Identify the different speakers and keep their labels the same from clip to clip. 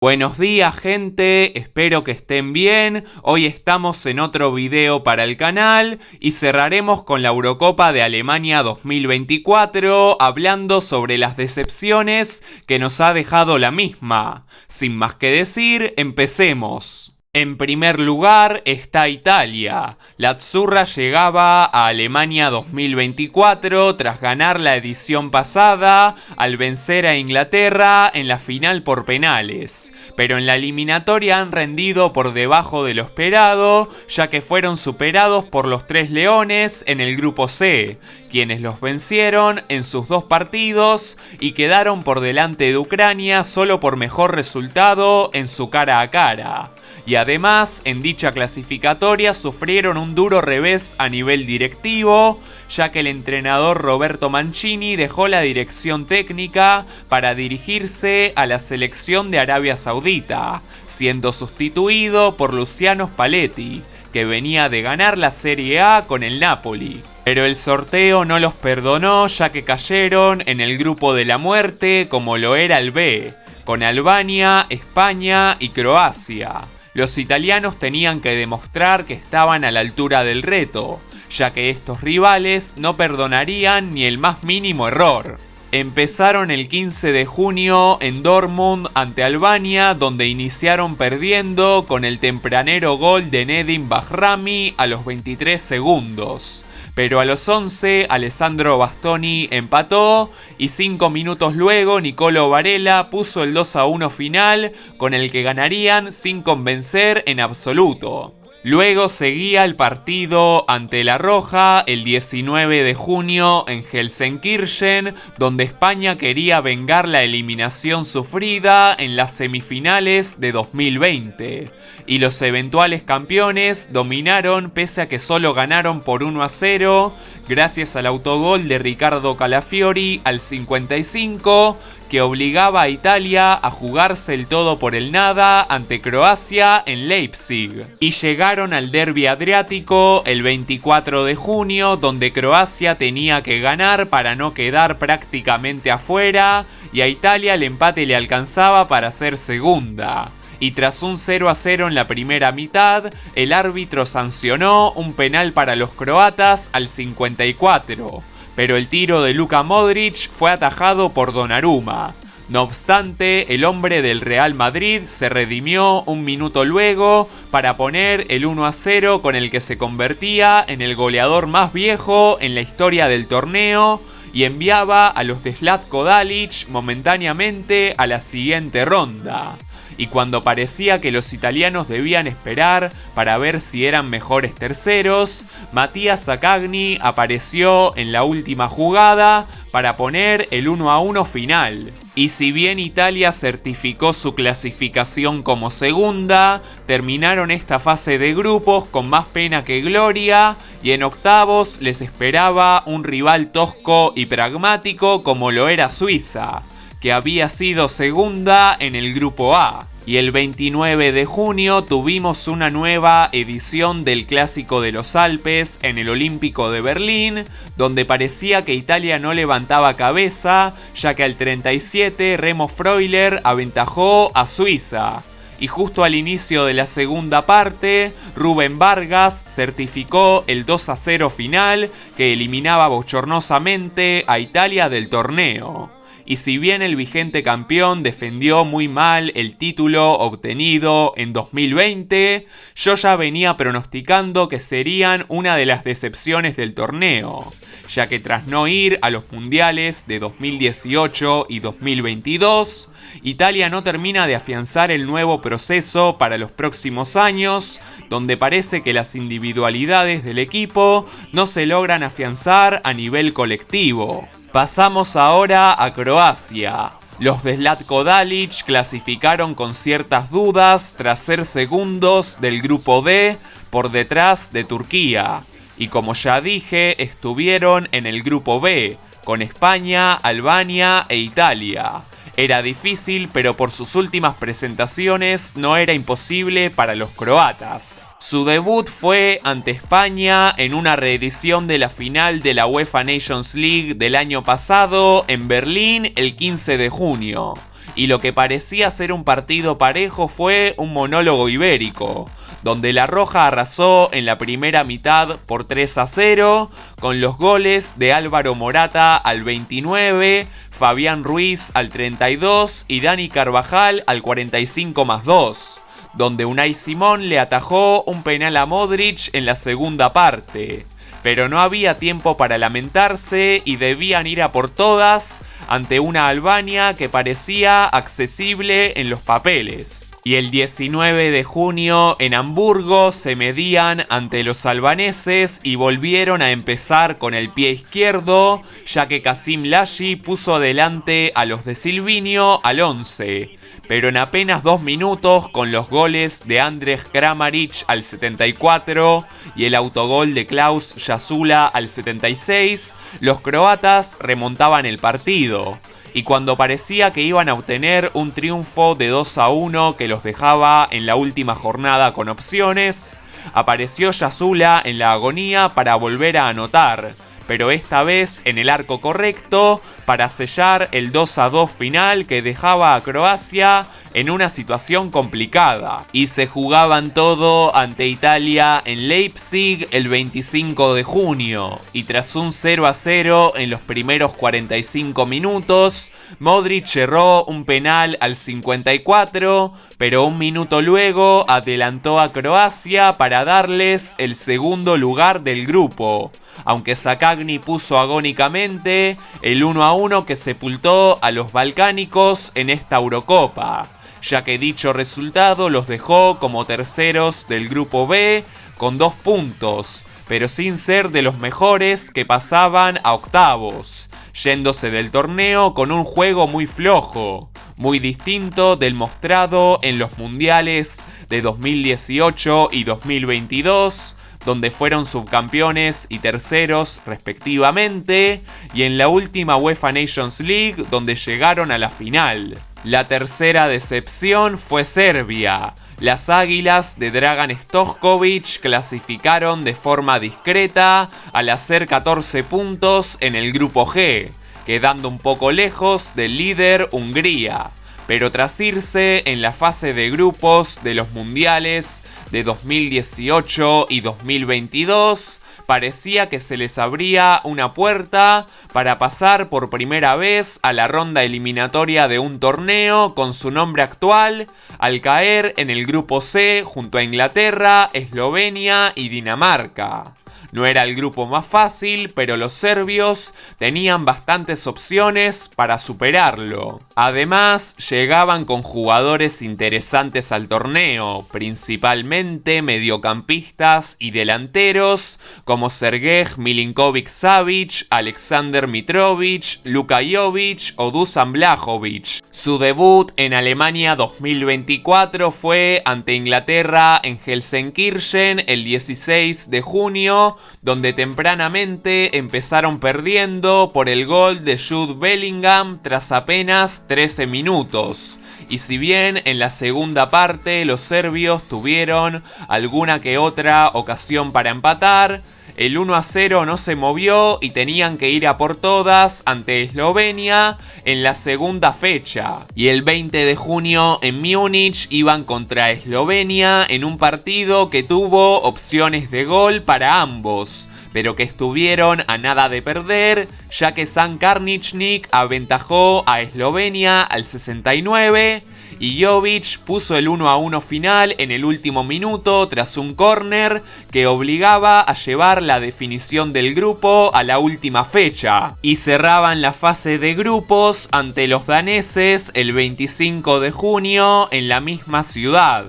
Speaker 1: Buenos días gente, espero que estén bien. Hoy estamos en otro video para el canal y cerraremos con la Eurocopa de Alemania 2024 hablando sobre las decepciones que nos ha dejado la misma. Sin más que decir, empecemos. En primer lugar está Italia. La Azzurra llegaba a Alemania 2024 tras ganar la edición pasada al vencer a Inglaterra en la final por penales, pero en la eliminatoria han rendido por debajo de lo esperado, ya que fueron superados por los Tres Leones en el grupo C, quienes los vencieron en sus dos partidos y quedaron por delante de Ucrania solo por mejor resultado en su cara a cara. Y además, en dicha clasificatoria sufrieron un duro revés a nivel directivo, ya que el entrenador Roberto Mancini dejó la dirección técnica para dirigirse a la selección de Arabia Saudita, siendo sustituido por Luciano Spalletti, que venía de ganar la Serie A con el Napoli. Pero el sorteo no los perdonó, ya que cayeron en el grupo de la muerte como lo era el B, con Albania, España y Croacia. Los italianos tenían que demostrar que estaban a la altura del reto, ya que estos rivales no perdonarían ni el más mínimo error. Empezaron el 15 de junio en Dortmund ante Albania, donde iniciaron perdiendo con el tempranero gol de Nedim Bahrami a los 23 segundos. Pero a los 11 Alessandro Bastoni empató y 5 minutos luego Nicolo Varela puso el 2-1 final, con el que ganarían sin convencer en absoluto. Luego seguía el partido ante La Roja el 19 de junio en Gelsenkirchen, donde España quería vengar la eliminación sufrida en las semifinales de 2020. Y los eventuales campeones dominaron pese a que solo ganaron por 1-0, gracias al autogol de Riccardo Calafiori al 55, que obligaba a Italia a jugarse el todo por el nada ante Croacia en Leipzig. Y llegaron al derbi adriático el 24 de junio, donde Croacia tenía que ganar para no quedar prácticamente afuera, y a Italia el empate le alcanzaba para ser segunda. Y tras un 0-0 en la primera mitad, el árbitro sancionó un penal para los croatas al 54, pero el tiro de Luka Modric fue atajado por Donnarumma. No obstante, el hombre del Real Madrid se redimió un minuto luego para poner el 1-0 con el que se convertía en el goleador más viejo en la historia del torneo y enviaba a los de Zlatko Dalic momentáneamente a la siguiente ronda. Y cuando parecía que los italianos debían esperar para ver si eran mejores terceros, Mattias Zaccagni apareció en la última jugada para poner el 1-1 final. Y si bien Italia certificó su clasificación como segunda, terminaron esta fase de grupos con más pena que gloria, y en octavos les esperaba un rival tosco y pragmático como lo era Suiza, que había sido segunda en el grupo A. Y el 29 de junio tuvimos una nueva edición del Clásico de los Alpes en el Olímpico de Berlín, donde parecía que Italia no levantaba cabeza, ya que al 37 Remo Freuler aventajó a Suiza. Y justo al inicio de la segunda parte, Rubén Vargas certificó el 2-0 final que eliminaba bochornosamente a Italia del torneo. Y si bien el vigente campeón defendió muy mal el título obtenido en 2020, yo ya venía pronosticando que serían una de las decepciones del torneo, ya que tras no ir a los mundiales de 2018 y 2022, Italia no termina de afianzar el nuevo proceso para los próximos años, donde parece que las individualidades del equipo no se logran afianzar a nivel colectivo. Pasamos ahora a Croacia. Los de Zlatko Dalic clasificaron con ciertas dudas tras ser segundos del grupo D por detrás de Turquía. Y como ya dije, estuvieron en el grupo B, con España, Albania e Italia. Era difícil, pero por sus últimas presentaciones no era imposible para los croatas. Su debut fue ante España en una reedición de la final de la UEFA Nations League del año pasado en Berlín el 15 de junio. y lo que parecía ser un partido parejo fue un monólogo ibérico, donde la Roja arrasó en la primera mitad por 3-0, con los goles de Álvaro Morata al 29, Fabián Ruiz al 32 y Dani Carvajal al 45+2, donde Unai Simón le atajó un penal a Modric en la segunda parte. Pero no había tiempo para lamentarse y debían ir a por todas ante una Albania que parecía accesible en los papeles. Y el 19 de junio en Hamburgo se medían ante los albaneses y volvieron a empezar con el pie izquierdo, ya que Kasim Lashi puso delante a los de Silvinho al 11. Pero en apenas 2 minutos, con los goles de Andrej Kramaric al 74 y el autogol de Klaus Jasula al 76, los croatas remontaban el partido. Y cuando parecía que iban a obtener un triunfo de 2-1 que los dejaba en la última jornada con opciones, apareció Jasula en la agonía para volver a anotar, pero esta vez en el arco correcto para sellar el 2-2 final que dejaba a Croacia en una situación complicada. Y se jugaban todo ante Italia en Leipzig el 25 de junio. Y tras un 0-0 en los primeros 45 minutos, Modric erró un penal al 54, pero un minuto luego adelantó a Croacia para darles el segundo lugar del grupo, aunque Sakagni puso agónicamente el 1-1 que sepultó a los balcánicos en esta Eurocopa, ya que dicho resultado los dejó como terceros del grupo B con 2 puntos, pero sin ser de los mejores que pasaban a octavos, yéndose del torneo con un juego muy flojo, muy distinto del mostrado en los mundiales de 2018 y 2022, donde fueron subcampeones y terceros respectivamente, y en la última UEFA Nations League, donde llegaron a la final. La tercera decepción fue Serbia. Las Águilas de Dragan Stojkovic clasificaron de forma discreta al hacer 14 puntos en el grupo G, quedando un poco lejos del líder Hungría. Pero tras irse en la fase de grupos de los mundiales de 2018 y 2022, parecía que se les abría una puerta para pasar por primera vez a la ronda eliminatoria de un torneo con su nombre actual, al caer en el grupo C junto a Inglaterra, Eslovenia y Dinamarca. No era el grupo más fácil, pero los serbios tenían bastantes opciones para superarlo. Además, llegaban con jugadores interesantes al torneo, principalmente mediocampistas y delanteros como Sergej Milinkovic-Savic, Aleksandar Mitrovic, Luka Jovic o Dusan Vlahovic. Su debut en Alemania 2024 fue ante Inglaterra en Gelsenkirchen el 16 de junio, donde tempranamente empezaron perdiendo por el gol de Jude Bellingham tras apenas 13 minutos. Y si bien en la segunda parte los serbios tuvieron alguna que otra ocasión para empatar, el 1-0 no se movió y tenían que ir a por todas ante Eslovenia en la segunda fecha. Y el 20 de junio en Múnich iban contra Eslovenia en un partido que tuvo opciones de gol para ambos, pero que estuvieron a nada de perder, ya que San Karničnik aventajó a Eslovenia al 69 y Jovic puso el 1-1 final en el último minuto tras un córner que obligaba a llevar la definición del grupo a la última fecha. Y cerraban la fase de grupos ante los daneses el 25 de junio en la misma ciudad.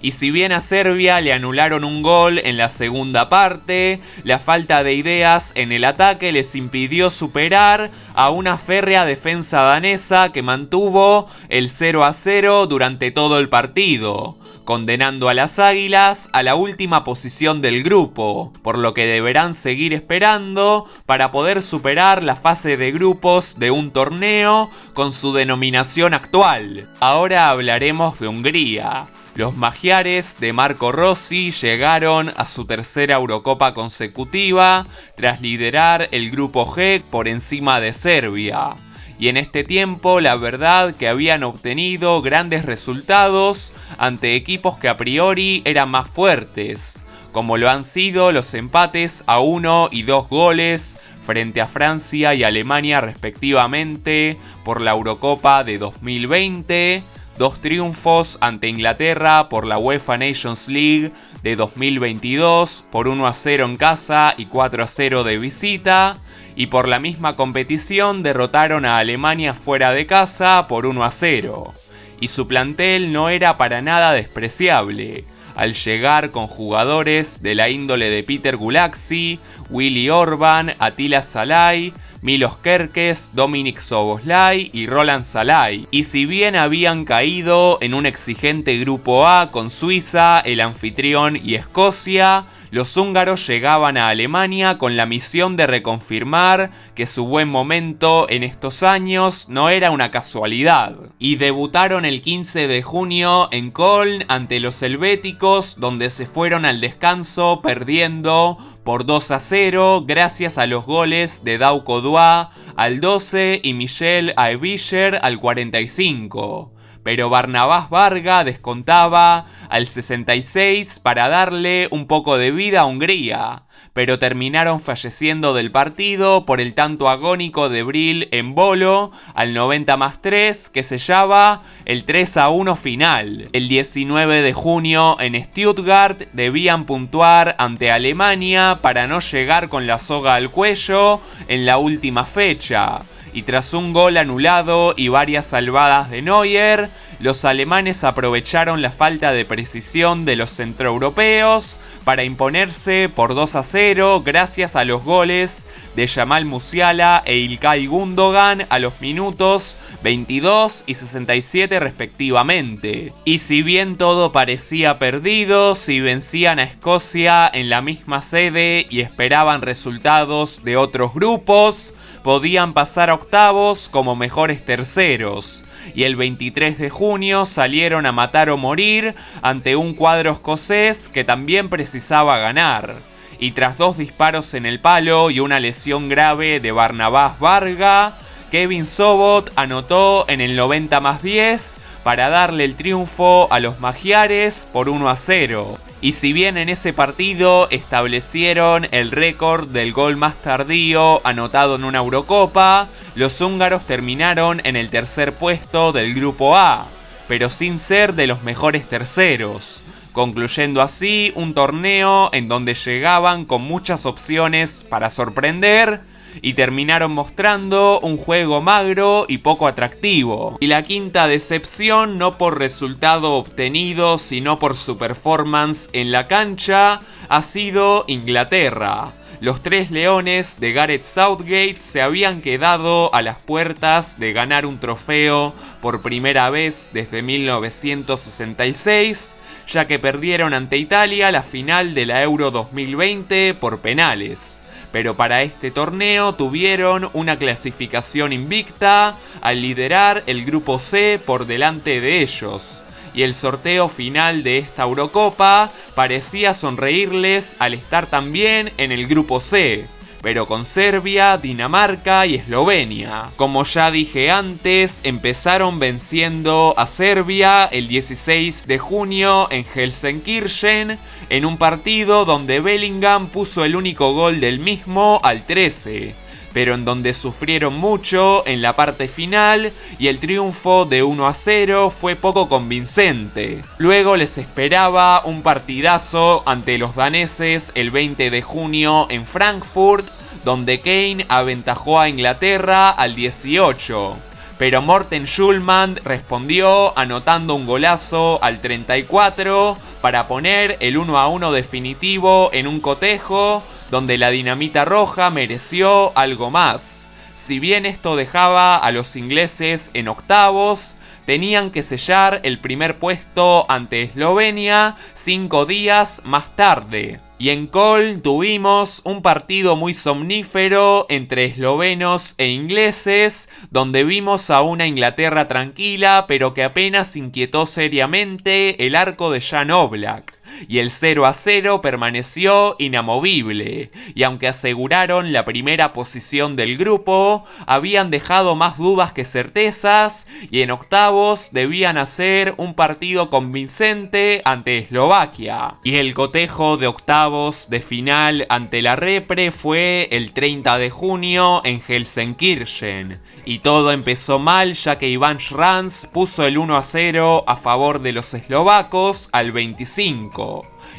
Speaker 1: Y si bien a Serbia le anularon un gol en la segunda parte, la falta de ideas en el ataque les impidió superar a una férrea defensa danesa que mantuvo el 0-0 durante todo el partido, condenando a las Águilas a la última posición del grupo, por lo que deberán seguir esperando para poder superar la fase de grupos de un torneo con su denominación actual. Ahora hablaremos de Hungría. Los magiares de Marco Rossi llegaron a su tercera Eurocopa consecutiva tras liderar el grupo G por encima de Serbia. y en este tiempo la verdad que habían obtenido grandes resultados ante equipos que a priori eran más fuertes, como lo han sido los empates a 1 y 2 goles frente a Francia y Alemania respectivamente por la Eurocopa de 2020, 2 triunfos ante Inglaterra por la UEFA Nations League de 2022 por 1-0 en casa y 4-0 de visita, y por la misma competición derrotaron a Alemania fuera de casa por 1-0. Y su plantel no era para nada despreciable, al llegar con jugadores de la índole de Peter Gulaxy, Willy Orban, Attila Szalai, Milos Kerkez, Dominik Szoboszlai y Roland Szalai. Y si bien habían caído en un exigente grupo A con Suiza, el anfitrión, y Escocia, los húngaros llegaban a Alemania con la misión de reconfirmar que su buen momento en estos años no era una casualidad. Y debutaron el 15 de junio en Köln ante los helvéticos, donde se fueron al descanso perdiendo por 2-0 gracias a los goles de Dauko Dua al 12 y Michel Aebiger al 45. Pero Barnabás Varga descontaba al 66 para darle un poco de vida a Hungría, pero terminaron falleciendo del partido por el tanto agónico de Bril en Bolo al 90+3 que sellaba el 3-1 final. El 19 de junio en Stuttgart debían puntuar ante Alemania para no llegar con la soga al cuello en la última fecha. Y tras un gol anulado y varias salvadas de Neuer, los alemanes aprovecharon la falta de precisión de los centroeuropeos para imponerse por 2-0 gracias a los goles de Jamal Musiala e İlkay Gundogan a los minutos 22 y 67 respectivamente. Y si bien todo parecía perdido, si vencían a Escocia en la misma sede y esperaban resultados de otros grupos, podían pasar a octavos como mejores terceros, y el 23 de junio salieron a matar o morir ante un cuadro escocés que también precisaba ganar. Y tras 2 disparos en el palo y una lesión grave de Barnabás Varga, Kevin Sobot anotó en el 90+10 para darle el triunfo a los magiares por 1-0. Y si bien en ese partido establecieron el récord del gol más tardío anotado en una Eurocopa, los húngaros terminaron en el tercer puesto del grupo A, pero sin ser de los mejores terceros, concluyendo así un torneo en donde llegaban con muchas opciones para sorprender y terminaron mostrando un juego magro y poco atractivo. Y la quinta decepción, no por resultado obtenido, sino por su performance en la cancha, ha sido Inglaterra. Los Tres Leones de Gareth Southgate se habían quedado a las puertas de ganar un trofeo por primera vez desde 1966, ya que perdieron ante Italia la final de la Euro 2020 por penales. Pero para este torneo tuvieron una clasificación invicta al liderar el grupo C por delante de ellos. Y el sorteo final de esta Eurocopa parecía sonreírles al estar también en el grupo C, pero con Serbia, Dinamarca y Eslovenia. Como ya dije antes, empezaron venciendo a Serbia el 16 de junio en Gelsenkirchen, en un partido donde Bellingham puso el único gol del mismo al 13. Pero en donde sufrieron mucho en la parte final y el triunfo de 1-0 fue poco convincente. Luego les esperaba un partidazo ante los daneses el 20 de junio en Frankfurt, donde Kane aventajó a Inglaterra al 18. Pero Morten Schulman respondió anotando un golazo al 34 para poner el 1-1 definitivo en un cotejo donde la dinamita roja mereció algo más. Si bien esto dejaba a los ingleses en octavos, tenían que sellar el primer puesto ante Eslovenia 5 días más tarde. Y en Köln tuvimos un partido muy somnífero entre eslovenos e ingleses, donde vimos a una Inglaterra tranquila, pero que apenas inquietó seriamente el arco de Jan Oblak. Y el 0-0 permaneció inamovible, y aunque aseguraron la primera posición del grupo, habían dejado más dudas que certezas, y en octavos debían hacer un partido convincente ante Eslovaquia. Y el cotejo de octavos de final ante la Repre fue el 30 de junio en Helsenkirchen, y todo empezó mal ya que Iván Schranz puso el 1-0 a favor de los eslovacos al 25.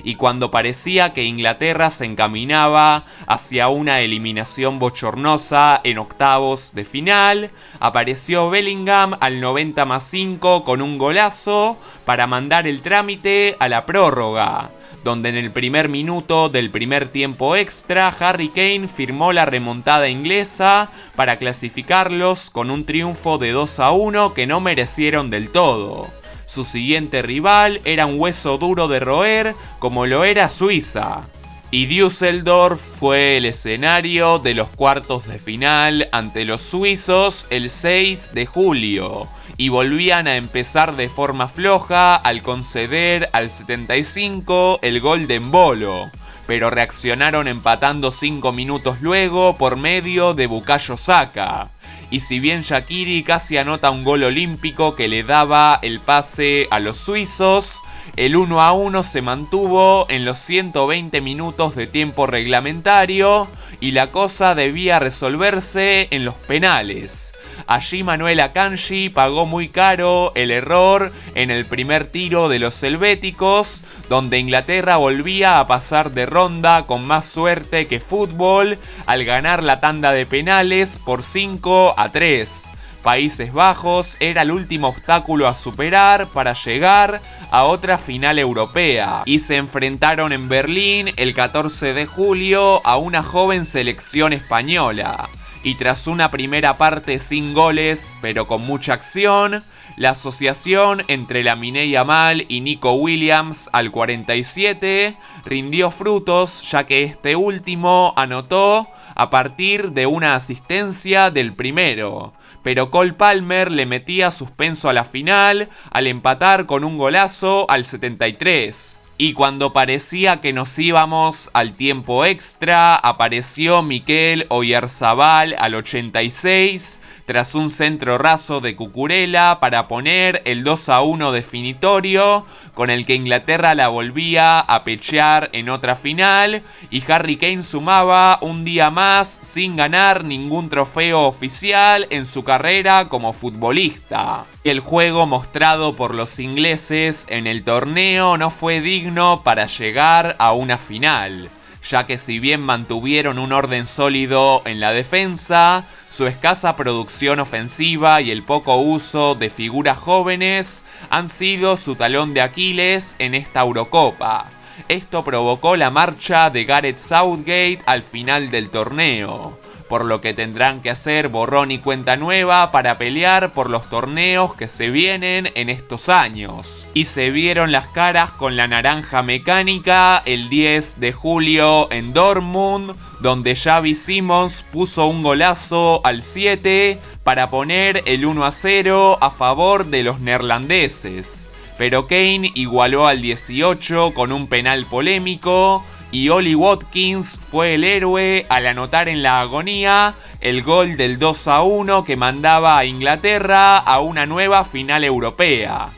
Speaker 1: Y cuando parecía que Inglaterra se encaminaba hacia una eliminación bochornosa en octavos de final, apareció Bellingham al 90+5 con un golazo para mandar el trámite a la prórroga, donde en el primer minuto del primer tiempo extra Harry Kane firmó la remontada inglesa para clasificarlos con un triunfo de 2-1 que no merecieron del todo. Su siguiente rival era un hueso duro de roer, como lo era Suiza. Y Düsseldorf fue el escenario de los cuartos de final ante los suizos el 6 de julio. Y volvían a empezar de forma floja al conceder al 75 el gol de Embolo, pero reaccionaron empatando 5 minutos luego por medio de Bukayo Saka. Y si bien Shaqiri casi anota un gol olímpico que le daba el pase a los suizos, el 1-1 se mantuvo en los 120 minutos de tiempo reglamentario y la cosa debía resolverse en los penales. Allí Manuel Akanji pagó muy caro el error en el primer tiro de los helvéticos, donde Inglaterra volvía a pasar de ronda con más suerte que fútbol al ganar la tanda de penales por 5-3. Países Bajos era el último obstáculo a superar para llegar a otra final europea, y se enfrentaron en Berlín el 14 de julio a una joven selección española. Y tras una primera parte sin goles, pero con mucha acción, la asociación entre Lamine Yamal y Nico Williams al 47 rindió frutos, ya que este último anotó a partir de una asistencia del primero. Pero Cole Palmer le metía suspenso a la final al empatar con un golazo al 73. Y cuando parecía que nos íbamos al tiempo extra, apareció Mikel Oyarzabal al 86 tras un centro raso de Cucurella para poner el 2-1 definitorio, con el que Inglaterra la volvía a pechear en otra final, y Harry Kane sumaba un día más sin ganar ningún trofeo oficial en su carrera como futbolista. El juego mostrado por los ingleses en el torneo no fue digno para llegar a una final, ya que si bien mantuvieron un orden sólido en la defensa, su escasa producción ofensiva y el poco uso de figuras jóvenes han sido su talón de Aquiles en esta Eurocopa. Esto provocó la marcha de Gareth Southgate al final del torneo, por lo que tendrán que hacer borrón y cuenta nueva para pelear por los torneos que se vienen en estos años. Y se vieron las caras con la naranja mecánica el 10 de julio en Dortmund, donde Xavi Simons puso un golazo al 7 para poner el 1-0 a favor de los neerlandeses. Pero Kane igualó al 18 con un penal polémico, y Ollie Watkins fue el héroe al anotar en la agonía el gol del 2-1 que mandaba a Inglaterra a una nueva final europea.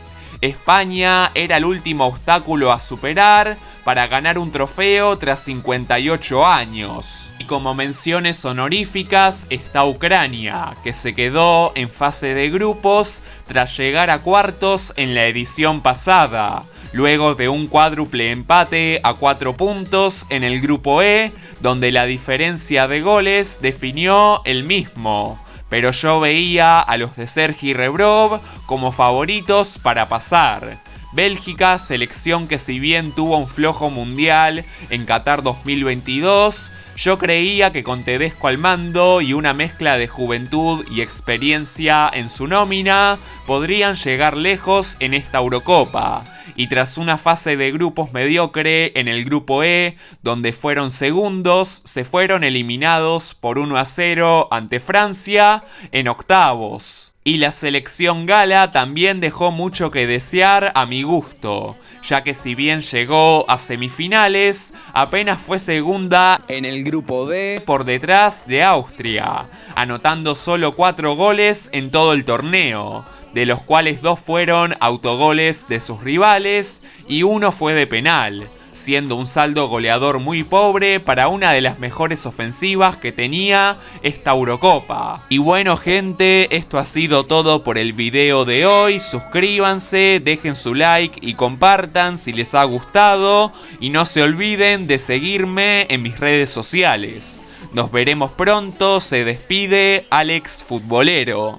Speaker 1: España era el último obstáculo a superar para ganar un trofeo tras 58 años. Y como menciones honoríficas está Ucrania, que se quedó en fase de grupos tras llegar a cuartos en la edición pasada, luego de un cuádruple empate a 4 puntos en el grupo E, donde la diferencia de goles definió el mismo. Pero yo veía a los de Sergi Rebrov como favoritos para pasar. Bélgica, selección que si bien tuvo un flojo mundial en Qatar 2022, yo creía que con Tedesco al mando y una mezcla de juventud y experiencia en su nómina, podrían llegar lejos en esta Eurocopa. y tras una fase de grupos mediocre en el grupo E, donde fueron segundos, se fueron eliminados por 1-0 ante Francia en octavos. Y la selección gala también dejó mucho que desear a mi gusto, ya que si bien llegó a semifinales, apenas fue segunda en el grupo D por detrás de Austria, anotando solo 4 goles en todo el torneo, de los cuales 2 fueron autogoles de sus rivales y 1 fue de penal, siendo un saldo goleador muy pobre para una de las mejores ofensivas que tenía esta Eurocopa. Y bueno gente, esto ha sido todo por el video de hoy. Suscríbanse, dejen su like y compartan si les ha gustado. Y no se olviden de seguirme en mis redes sociales. Nos veremos pronto, se despide Alex Futbolero.